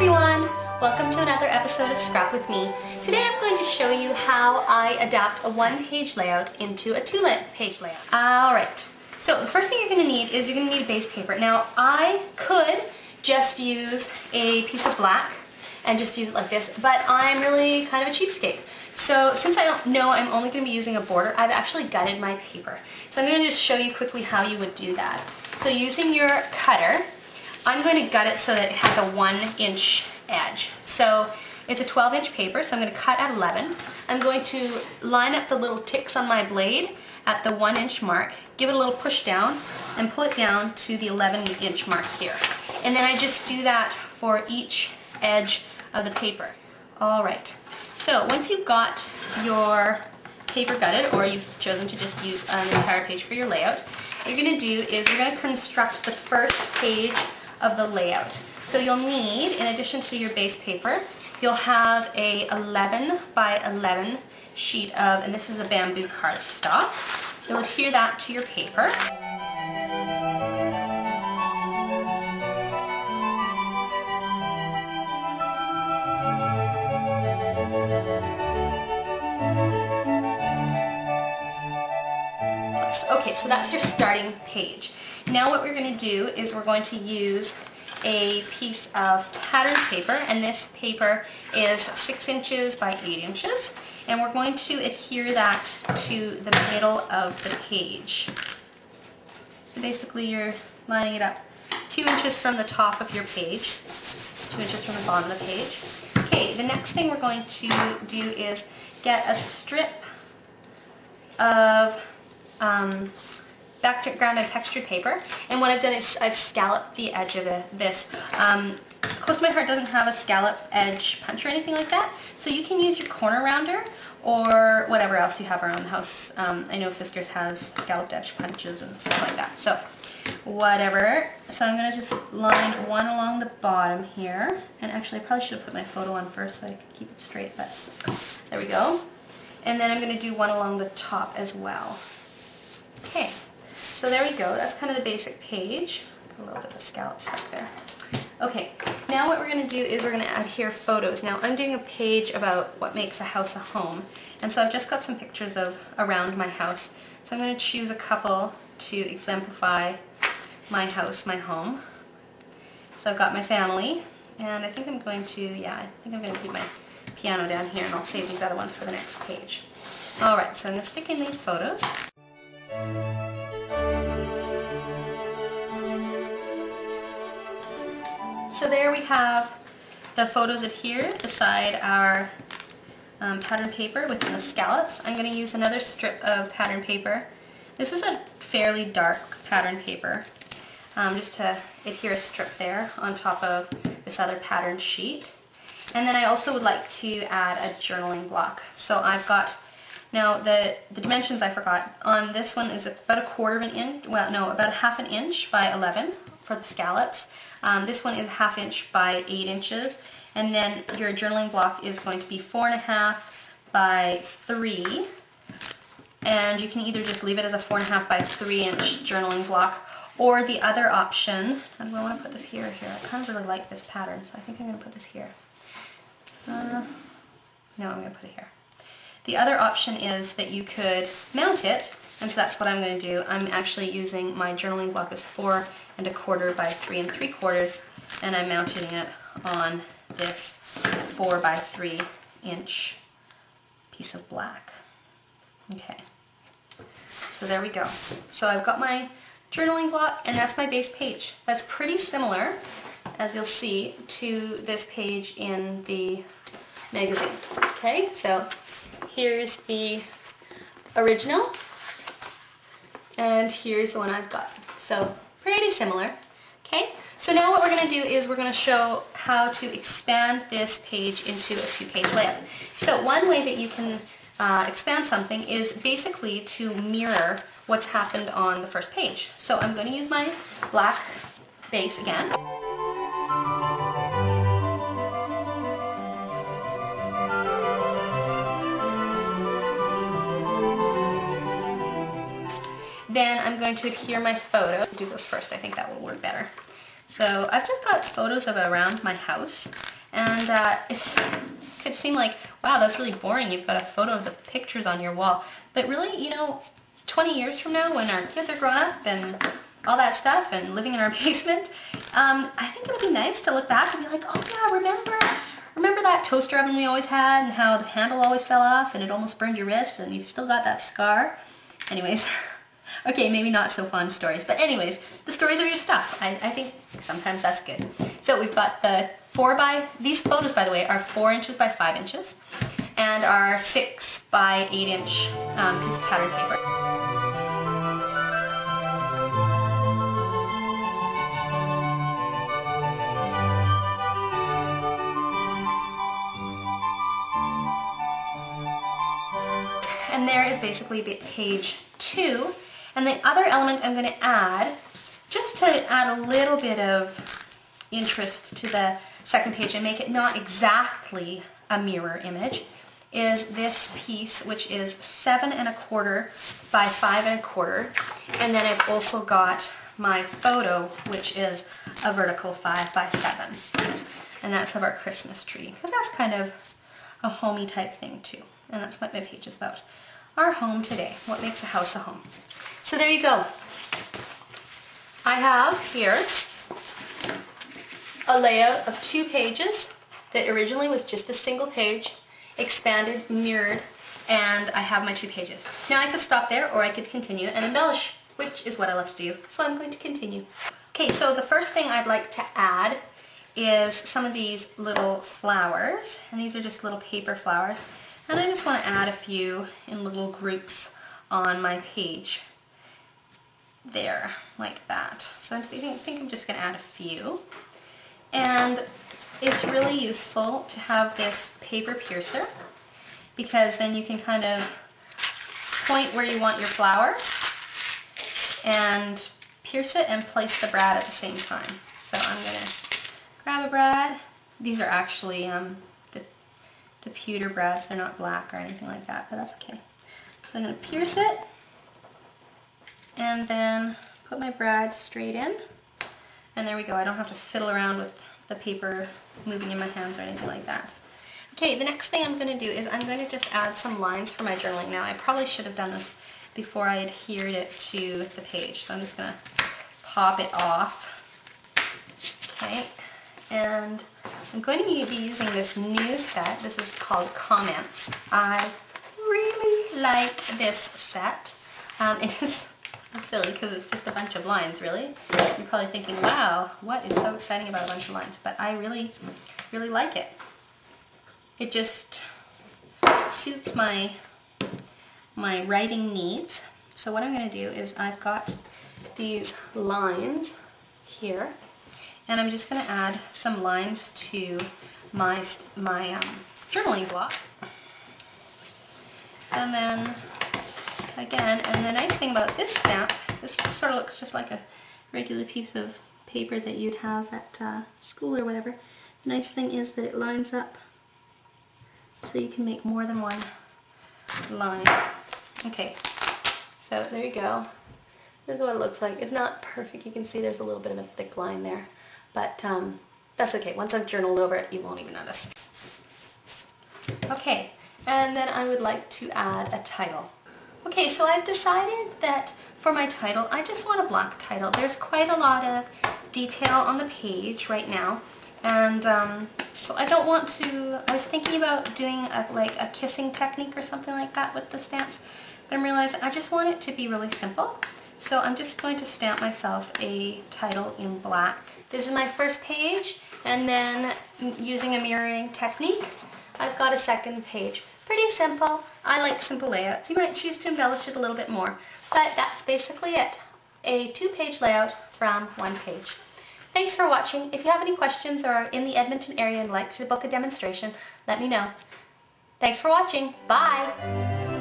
everyone! Welcome to another episode of Scrap with me. Today I'm going to show you how I adapt a one-page layout into a two-page layout. Alright, so the first thing you're going to need is you're going to need a base paper. Now I could just use a piece of black and just use it like this, but I'm really kind of a cheapskate. So since I don't know I'm only going to be using a border, I've actually gutted my paper. So I'm going to just show you quickly how you would do that. So using your cutter, I'm going to gut it so that it has a 1-inch edge. So it's a 12-inch paper, so I'm going to cut at 11. I'm going to line up the little ticks on my blade at the 1-inch mark, give it a little push down, and pull it down to the 11-inch mark here. And then I just do that for each edge of the paper. Alright, so once you've got your paper gutted, or you've chosen to just use an entire page for your layout, what you're going to do is you're going to construct the first page of the layout. So you'll need, in addition to your base paper, you'll have a 11 by 11 sheet of, and this is a bamboo cardstock. You'll adhere that to your paper. Okay, so that's your starting page. Now what we're going to do is we're going to use a piece of pattern paper, and this paper is 6 inches by 8 inches, and we're going to adhere that to the middle of the page. So basically you're lining it up 2 inches from the top of your page, 2 inches from the bottom of the page. Okay, the next thing we're going to do is get a strip of background and textured paper, and what I've done is I've scalloped the edge of this. Close to My Heart doesn't have a scallop edge punch or anything like that, so you can use your corner rounder or whatever else you have around the house. I know Fiskars has scalloped edge punches and stuff like that, so whatever. So I'm going to just line one along the bottom here, and actually I probably should have put my photo on first so I could keep it straight, but there we go. And then I'm going to do one along the top as well. Okay. So there we go, that's kind of the basic page. A little bit of scallop stuck there. Okay, now what we're going to do is we're going to adhere photos. Now I'm doing a page about what makes a house a home, and so I've just got some pictures of around my house. So I'm going to choose a couple to exemplify my house, my home. So I've got my family, and I think I'm going to, keep my piano down here, and I'll save these other ones for the next page. Alright, so I'm going to stick in these photos. So there we have the photos adhered beside our pattern paper within the scallops. I'm going to use another strip of pattern paper. This is a fairly dark pattern paper, just to adhere a strip there on top of this other pattern sheet. And then I also would like to add a journaling block. So I've got, now the dimensions I forgot, on this one is about a 1/4 inch, well no, about a 1/2 inch by 11 for the scallops. This one is 1/2 inch by 8 inches, and then your journaling block is going to be 4.5 by 3, and you can either just leave it as a 4.5 by 3 inch journaling block, or the other option, and do I want to put this here or here? I kind of really like this pattern, so I think I'm going to put this here. No, I'm going to put it here. The other option is that you could mount it, and so that's what I'm going to do. I'm actually using my journaling block as 4.25 by 3 3/4, and I'm mounting it on this 4 by 3 inch piece of black. Okay, so there we go. So I've got my journaling block, and that's my base page. That's pretty similar, as you'll see, to this page in the magazine. Okay, so here's the original, and here's the one I've got. So pretty similar. Okay, so now what we're going to do is we're going to show how to expand this page into a two-page layout. So one way that you can expand something is basically to mirror what's happened on the first page. So I'm going to use my black base again. Then I'm going to adhere my photo. I'll do those first, I think that will work better. So I've just got photos of around my house, And it could seem like, wow, that's really boring. You've got a photo of the pictures on your wall. But really, you know, 20 years from now, when our kids are grown up and all that stuff and living in our basement, I think it would be nice to look back and be like, oh yeah, remember that toaster oven we always had and how the handle always fell off and it almost burned your wrist and you've still got that scar? Anyways, okay, maybe not so fun stories, but anyways, the stories are your stuff. I think sometimes that's good. So we've got the these photos, by the way, are 4 inches by 5 inches and are 6 by 8 inch piece of pattern paper. And there is basically page 2. And the other element I'm going to add, just to add a little bit of interest to the second page and make it not exactly a mirror image, is this piece, which is 7 1/4 by 5 1/4. And then I've also got my photo, which is a vertical 5 by 7. And that's of our Christmas tree, because that's kind of a homey type thing too. And that's what my page is about. Our home today. What makes a house a home? So there you go. I have here a layout of 2 pages that originally was just a single page, expanded, mirrored, and I have my 2 pages. Now I could stop there or I could continue and embellish, which is what I love to do. So I'm going to continue. Okay, so the first thing I'd like to add is some of these little flowers, and these are just little paper flowers. And I just want to add a few in little groups on my page. There, like that. So I think I'm just going to add a few. And it's really useful to have this paper piercer, because then you can kind of point where you want your flower and pierce it and place the brad at the same time. So I'm going to grab a brad. These are actually the pewter brads. They're not black or anything like that, but that's okay. So I'm going to pierce it and then put my brad straight in. And there we go. I don't have to fiddle around with the paper moving in my hands or anything like that. Okay, the next thing I'm going to do is I'm going to just add some lines for my journaling. Now, I probably should have done this before I adhered it to the page, so I'm just going to pop it off. Okay, and I'm going to be using this new set. This is called Comments. I really like this set. It is silly because it's just a bunch of lines, really. You're probably thinking, wow, what is so exciting about a bunch of lines? But I really, really like it. It just suits my writing needs. So what I'm going to do is I've got these lines here, and I'm just going to add some lines to my journaling block. And then again, and the nice thing about this stamp, this sort of looks just like a regular piece of paper that you'd have at school or whatever. The nice thing is that it lines up so you can make more than one line. Okay, so there you go. This is what it looks like. It's not perfect. You can see there's a little bit of a thick line there, but that's okay. Once I've journaled over it, you won't even notice. Okay, and then I would like to add a title. Okay, so I've decided that for my title, I just want a black title. There's quite a lot of detail on the page right now, and so I don't want to, I was thinking about doing like a kissing technique or something like that with the stamps, but I'm realizing I just want it to be really simple. So I'm just going to stamp myself a title in black. This is my first page, and then using a mirroring technique, I've got a second page. Pretty simple. I like simple layouts. You might choose to embellish it a little bit more, but that's basically it. A 2-page layout from 1 page. Thanks for watching. If you have any questions or are in the Edmonton area and like to book a demonstration, let me know. Thanks for watching. Bye!